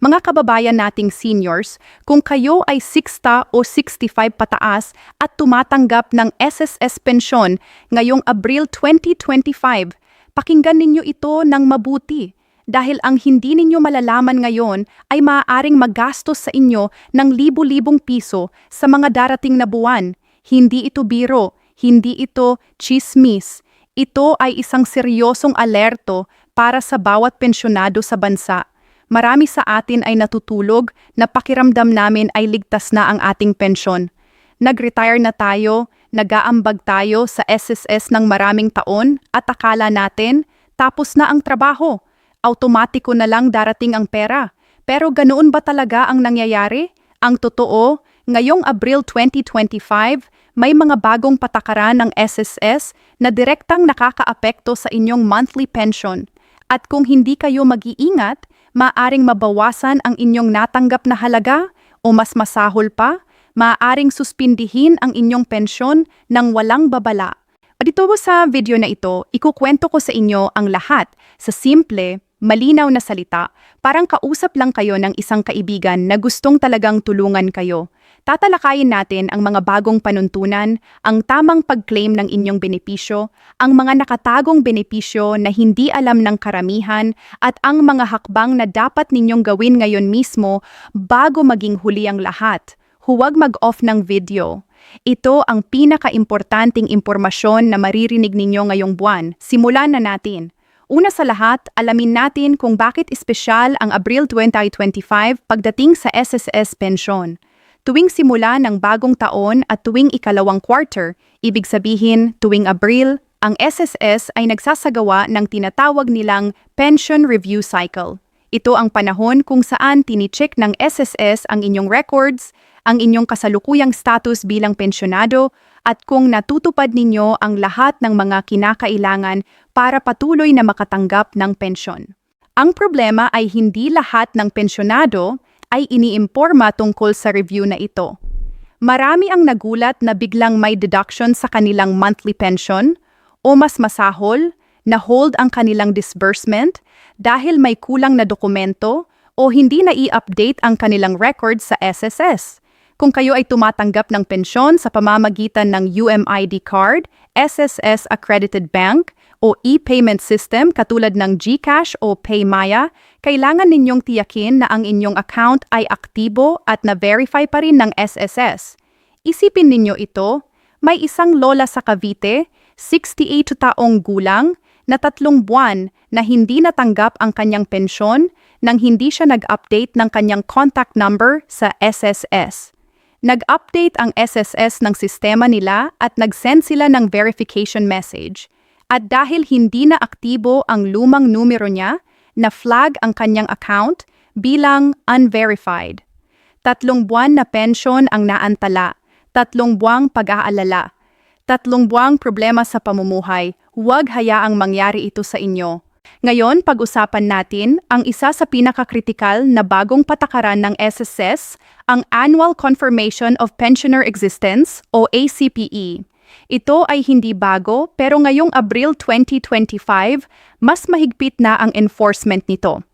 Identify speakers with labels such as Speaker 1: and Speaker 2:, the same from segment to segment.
Speaker 1: Mga kababayan nating seniors, kung kayo ay 60 o 65 pataas at tumatanggap ng SSS pensyon ngayong Abril 2025, pakinggan ninyo ito ng mabuti dahil ang hindi ninyo malalaman ngayon ay maaaring magastos sa inyo ng libu-libong piso sa mga darating na buwan. Hindi ito biro, hindi ito chismis. Ito ay isang seryosong alerto para sa bawat pensyonado sa bansa. Marami sa atin ay natutulog na pakiramdam namin ay ligtas na ang ating pensyon. Nag-retire na tayo, nag-aambag tayo sa SSS ng maraming taon at akala natin, tapos na ang trabaho. Automatiko na lang darating ang pera. Pero ganoon ba talaga ang nangyayari? Ang totoo, ngayong Abril 2025, may mga bagong patakaran ng SSS na direktang nakakaapekto sa inyong monthly pension. At kung hindi kayo mag-iingat, maaaring mabawasan ang inyong natanggap na halaga o mas masahol pa, maaaring suspindihin ang inyong pensyon ng walang babala. Dito sa video na ito, ikukwento ko sa inyo ang lahat sa simple, malinaw na salita, parang kausap lang kayo ng isang kaibigan na gustong talagang tulungan kayo. Tatalakayin natin ang mga bagong panuntunan, ang tamang pag-claim ng inyong benepisyo, ang mga nakatagong benepisyo na hindi alam ng karamihan, at ang mga hakbang na dapat ninyong gawin ngayon mismo bago maging huli ang lahat. Huwag mag-off ng video. Ito ang pinaka-importanting impormasyon na maririnig ninyo ngayong buwan. Simulan na natin. Una sa lahat, alamin natin kung bakit espesyal ang Abril 2025 pagdating sa SSS pensyon. Tuwing simula ng bagong taon at tuwing ikalawang quarter, ibig sabihin tuwing Abril, ang SSS ay nagsasagawa ng tinatawag nilang Pension Review Cycle. Ito ang panahon kung saan tinicheck ng SSS ang inyong records, ang inyong kasalukuyang status bilang pensyonado, at kung natutupad ninyo ang lahat ng mga kinakailangan para patuloy na makatanggap ng pensyon. Ang problema ay hindi lahat ng pensyonado ay iniimporma tungkol sa review na ito. Marami ang nagulat na biglang may deduction sa kanilang monthly pension o mas masahol na hold ang kanilang disbursement dahil may kulang na dokumento o hindi na i-update ang kanilang records sa SSS. Kung kayo ay tumatanggap ng pensyon sa pamamagitan ng UMID card, SSS Accredited Bank, o e-payment system katulad ng GCash o PayMaya, kailangan ninyong tiyakin na ang inyong account ay aktibo at na-verify pa rin ng SSS. Isipin ninyo ito, may isang lola sa Cavite, 68 taong gulang, na 3 buwan na hindi natanggap ang kanyang pensyon nang hindi siya nag-update ng kanyang contact number sa SSS. Nag-update ang SSS ng sistema nila at nag-send sila ng verification message. At dahil hindi na aktibo ang lumang numero niya, na-flag ang kanyang account bilang unverified. 3 buwan na pensyon ang naantala, 3 buwang pag-aalala, 3 buwang problema sa pamumuhay. Huwag hayaang mangyari ito sa inyo. Ngayon, pag-usapan natin ang isa sa pinakakritikal na bagong patakaran ng SSS, ang Annual Confirmation of Pensioner Existence o ACPE. Ito ay hindi bago pero ngayong Abril 2025, mas mahigpit na ang enforcement nito.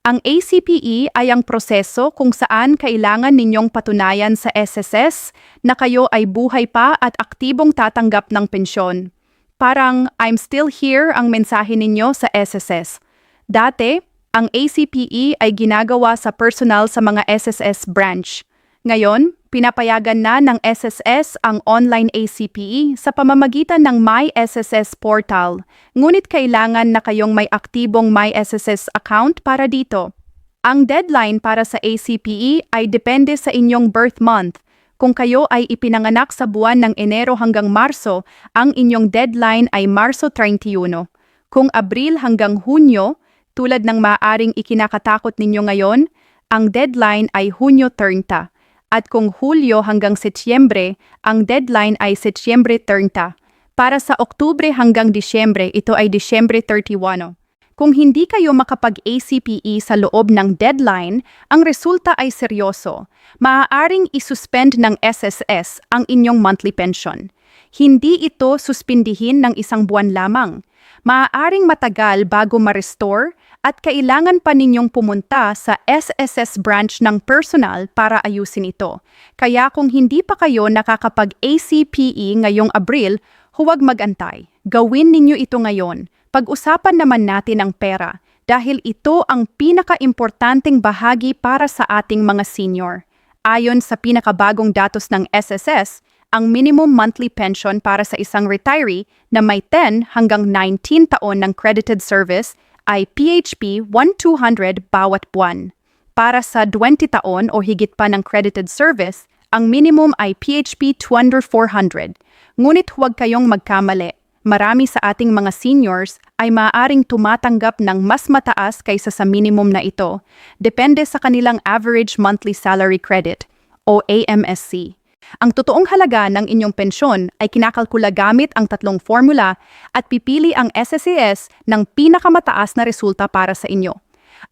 Speaker 1: Ang ACPE ay ang proseso kung saan kailangan ninyong patunayan sa SSS na kayo ay buhay pa at aktibong tatanggap ng pensyon. Parang I'm still here ang mensahe ninyo sa SSS. Dati, ang ACPE ay ginagawa sa personal sa mga SSS branch. Ngayon, pinapayagan na ng SSS ang online ACPE sa pamamagitan ng My SSS portal. Ngunit kailangan na kayong may aktibong My SSS account para dito. Ang deadline para sa ACPE ay depende sa inyong birth month. Kung kayo ay ipinanganak sa buwan ng Enero hanggang Marso, ang inyong deadline ay Marso 31. Kung Abril hanggang Hunyo, tulad ng maaaring ikinakatakot ninyo ngayon, ang deadline ay Hunyo 30. At kung Hulyo hanggang Setyembre, ang deadline ay Setyembre 30. Para sa Oktubre hanggang Disyembre, ito ay Disyembre 31. Kung hindi kayo makapag-ACPE sa loob ng deadline, ang resulta ay seryoso. Maaaring isuspend ng SSS ang inyong monthly pension. Hindi ito suspindihin ng 1 buwan lamang. Maaaring matagal bago ma-restore at kailangan pa ninyong pumunta sa SSS branch ng personal para ayusin ito. Kaya kung hindi pa kayo nakakapag-ACPE ngayong Abril, huwag mag-antay. Gawin ninyo ito ngayon. Pag-usapan naman natin ang pera dahil ito ang pinaka-importanting bahagi para sa ating mga senior. Ayon sa pinakabagong datos ng SSS, ang minimum monthly pension para sa isang retiree na may 10 hanggang 19 taon ng credited service ay PHP 1,200 bawat buwan. Para sa 20 taon o higit pa ng credited service, ang minimum ay PHP 2,400. Ngunit huwag kayong magkamali. Marami sa ating mga seniors ay maaaring tumatanggap ng mas mataas kaysa sa minimum na ito, depende sa kanilang average monthly salary credit o AMSC. Ang totoong halaga ng inyong pensyon ay kinakalkula gamit ang tatlong formula at pipili ang SSAS ng pinakamataas na resulta para sa inyo.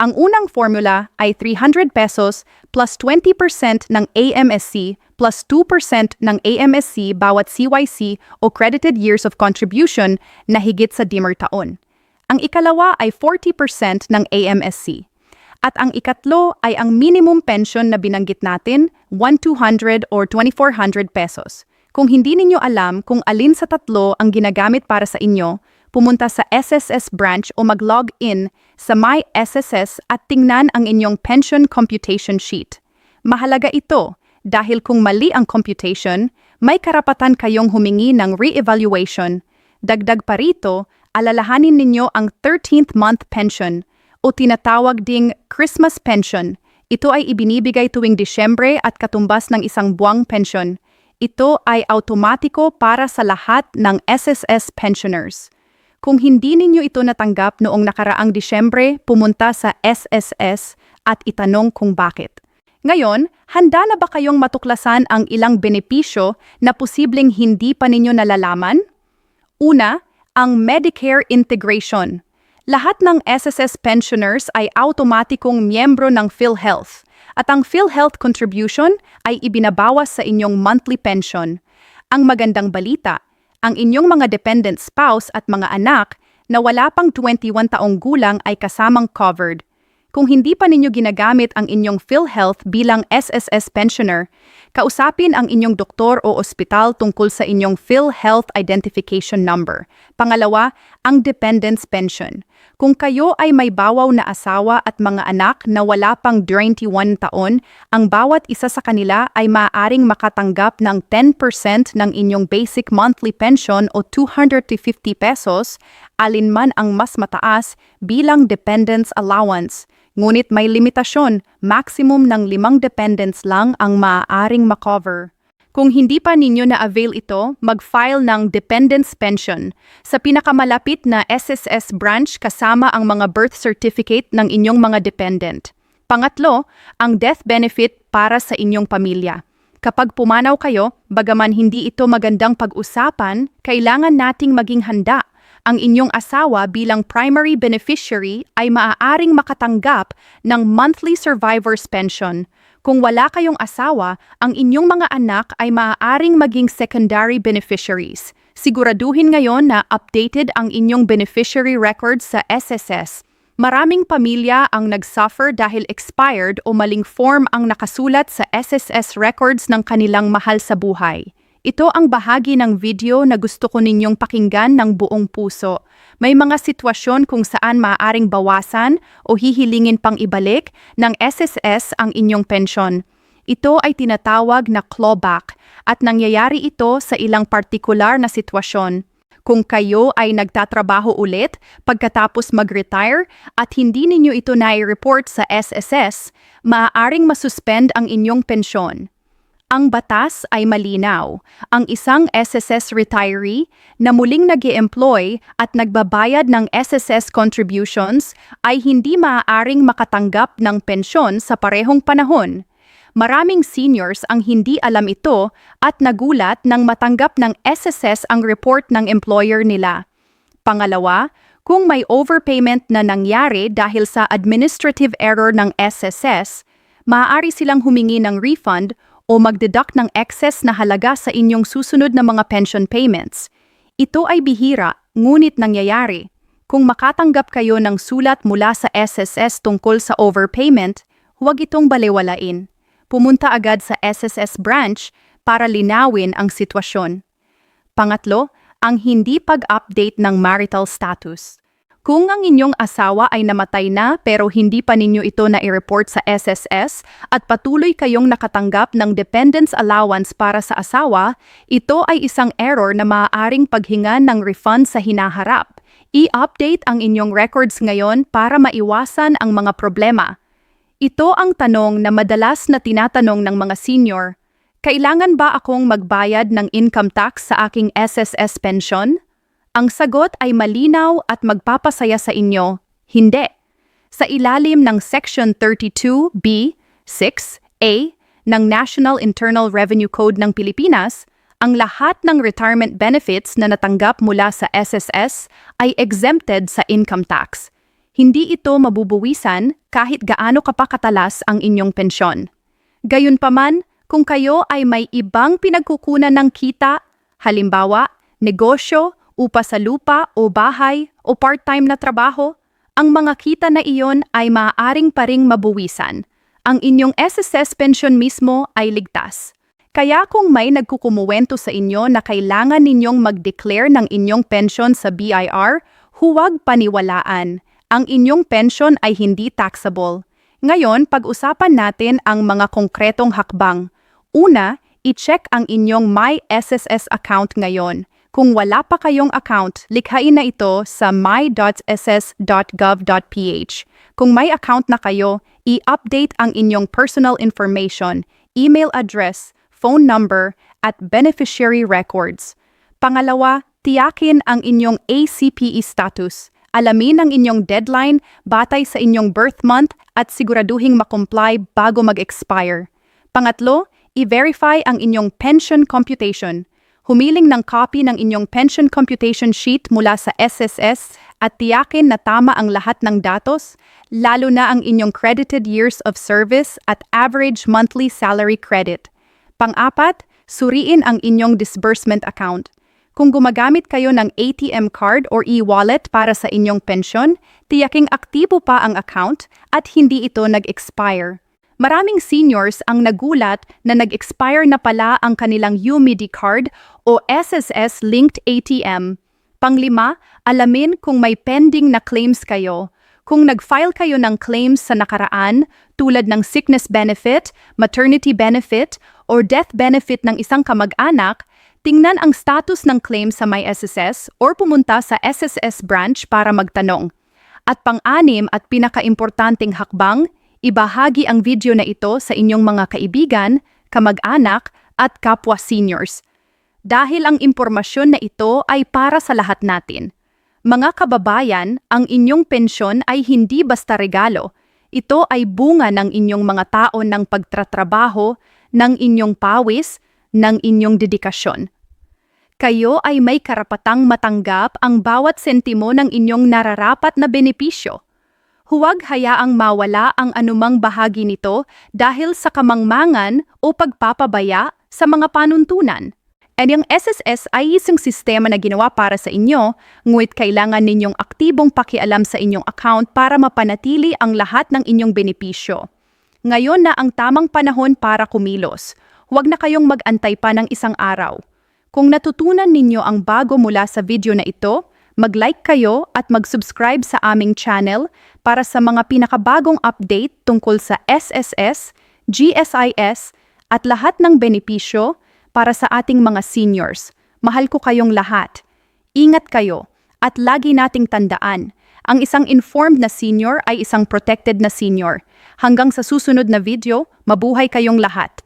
Speaker 1: Ang unang formula ay 300 pesos plus 20% ng AMSC plus 2% ng AMSC bawat CYC o credited years of contribution na higit sa dimmer taon. Ang ikalawa ay 40% ng AMSC. At ang ikatlo ay ang minimum pension na binanggit natin, 1,200 or 2,400 pesos. Kung hindi ninyo alam kung alin sa tatlo ang ginagamit para sa inyo, pumunta sa SSS branch o mag-log in sa My SSS at tingnan ang inyong pension computation sheet. Mahalaga ito dahil kung mali ang computation, may karapatan kayong humingi ng re-evaluation. Dagdag pa rito, alalahanin ninyo ang 13th month pension o tinatawag ding Christmas pension. Ito ay ibinibigay tuwing Disyembre at katumbas ng isang buwang pension. Ito ay automatiko para sa lahat ng SSS pensioners. Kung hindi ninyo ito natanggap noong nakaraang Disyembre, pumunta sa SSS at itanong kung bakit. Ngayon, handa na ba kayong matuklasan ang ilang benepisyo na posibleng hindi pa ninyo nalalaman? Una, ang Medicare integration. Lahat ng SSS pensioners ay automatikong miyembro ng PhilHealth at ang PhilHealth contribution ay ibinabawas sa inyong monthly pension. Ang magandang balita, ang inyong mga dependent spouse at mga anak na wala pang 21 taong gulang ay kasamang covered. Kung hindi pa ninyo ginagamit ang inyong PhilHealth bilang SSS pensioner, kausapin ang inyong doktor o ospital tungkol sa inyong PhilHealth Identification Number. Pangalawa, ang dependence pension. Kung kayo ay may bawaw na asawa at mga anak na wala pang 21 taon, ang bawat isa sa kanila ay maaaring makatanggap ng 10% ng inyong basic monthly pension o 250 pesos, alinman ang mas mataas bilang dependence allowance. Ngunit may limitasyon, maximum ng 5 dependents lang ang maaaring makover. Kung hindi pa ninyo na-avail ito, mag-file ng dependence pension sa pinakamalapit na SSS branch kasama ang mga birth certificate ng inyong mga dependent. Pangatlo, ang death benefit para sa inyong pamilya. Kapag pumanaw kayo, bagaman hindi ito magandang pag-usapan, kailangan nating maging handa. Ang inyong asawa bilang primary beneficiary ay maaaring makatanggap ng monthly survivor's pension. Kung wala kayong asawa, ang inyong mga anak ay maaaring maging secondary beneficiaries. Siguraduhin ngayon na updated ang inyong beneficiary records sa SSS. Maraming pamilya ang nagsuffer dahil expired o maling form ang nakasulat sa SSS records ng kanilang mahal sa buhay. Ito ang bahagi ng video na gusto ko ninyong pakinggan ng buong puso. May mga sitwasyon kung saan maaaring bawasan o hihilingin pang ibalik ng SSS ang inyong pensyon. Ito ay tinatawag na clawback at nangyayari ito sa ilang partikular na sitwasyon. Kung kayo ay nagtatrabaho ulit pagkatapos mag-retire at hindi ninyo ito nai-report sa SSS, maaaring masuspend ang inyong pensyon. Ang batas ay malinaw. Ang isang SSS retiree na muling nag-e-employ at nagbabayad ng SSS contributions ay hindi maaaring makatanggap ng pensyon sa parehong panahon. Maraming seniors ang hindi alam ito at nagulat nang matanggap ng SSS ang report ng employer nila. Pangalawa, kung may overpayment na nangyari dahil sa administrative error ng SSS, maaari silang humingi ng refund o magdeduct ng excess na halaga sa inyong susunod na mga pension payments. Ito ay bihira, ngunit nangyayari. Kung makatanggap kayo ng sulat mula sa SSS tungkol sa overpayment, huwag itong balewalain. Pumunta agad sa SSS branch para linawin ang sitwasyon. Pangatlo, ang hindi pag-update ng marital status. Kung ang inyong asawa ay namatay na pero hindi pa ninyo ito na-i-report sa SSS at patuloy kayong nakatanggap ng dependence allowance para sa asawa, ito ay isang error na maaaring paghingan ng refund sa hinaharap. I-update ang inyong records ngayon para maiwasan ang mga problema. Ito ang tanong na madalas na tinatanong ng mga senior. Kailangan ba akong magbayad ng income tax sa aking SSS pension? Ang sagot ay malinaw at magpapasaya sa inyo, hindi. Sa ilalim ng Section 32B, 6A ng National Internal Revenue Code ng Pilipinas, ang lahat ng retirement benefits na natanggap mula sa SSS ay exempted sa income tax. Hindi ito mabubuwisan kahit gaano ka pa katalas ang inyong pensyon. Gayunpaman, kung kayo ay may ibang pinagkukunan ng kita, halimbawa, negosyo, upa sa lupa o bahay o part-time na trabaho, ang mga kita na iyon ay maaaring pa ring mabuwisan. Ang inyong SSS pension mismo ay ligtas. Kaya kung may nagkukumuwento sa inyo na kailangan ninyong mag-declare ng inyong pension sa BIR, huwag paniwalaan. Ang inyong pension ay hindi taxable. Ngayon, pag-usapan natin ang mga konkretong hakbang. Una, i-check ang inyong My SSS account ngayon. Kung wala pa kayong account, likhain na ito sa my.ss.gov.ph. Kung may account na kayo, i-update ang inyong personal information, email address, phone number, at beneficiary records. Pangalawa, tiyakin ang inyong ACPE status. Alamin ang inyong deadline batay sa inyong birth month at siguraduhing makomply bago mag-expire. Pangatlo, i-verify ang inyong pension computation. Humiling ng copy ng inyong pension computation sheet mula sa SSS at tiyakin na tama ang lahat ng datos, lalo na ang inyong credited years of service at average monthly salary credit. Pang-apat, suriin ang inyong disbursement account. Kung gumagamit kayo ng ATM card or e-wallet para sa inyong pensyon, tiyaking aktibo pa ang account at hindi ito nag-expire. Maraming seniors ang nagulat na nag-expire na pala ang kanilang UMIDI card o SSS-linked ATM. Panglima, alamin kung may pending na claims kayo. Kung nag-file kayo ng claims sa nakaraan, tulad ng sickness benefit, maternity benefit, or death benefit ng isang kamag-anak, tingnan ang status ng claim sa MySSS or pumunta sa SSS branch para magtanong. At pang-anim at pinaka-importanting hakbang, ibahagi ang video na ito sa inyong mga kaibigan, kamag-anak, at kapwa seniors. Dahil ang impormasyon na ito ay para sa lahat natin. Mga kababayan, ang inyong pensyon ay hindi basta regalo. Ito ay bunga ng inyong mga taon ng pagtatrabaho, ng inyong pawis, ng inyong dedikasyon. Kayo ay may karapatang matanggap ang bawat sentimo ng inyong nararapat na benepisyo. Huwag hayaang mawala ang anumang bahagi nito dahil sa kamangmangan o pagpapabaya sa mga panuntunan. At yung SSS ay isang sistema na ginawa para sa inyo, ngunit kailangan ninyong aktibong pakialam sa inyong account para mapanatili ang lahat ng inyong benepisyo. Ngayon na ang tamang panahon para kumilos. Huwag na kayong mag-antay pa ng isang araw. Kung natutunan ninyo ang bago mula sa video na ito, mag-like kayo at mag-subscribe sa aming channel para sa mga pinakabagong update tungkol sa SSS, GSIS at lahat ng benepisyo para sa ating mga seniors. Mahal ko kayong lahat. Ingat kayo at lagi nating tandaan, ang isang informed na senior ay isang protected na senior. Hanggang sa susunod na video, mabuhay kayong lahat.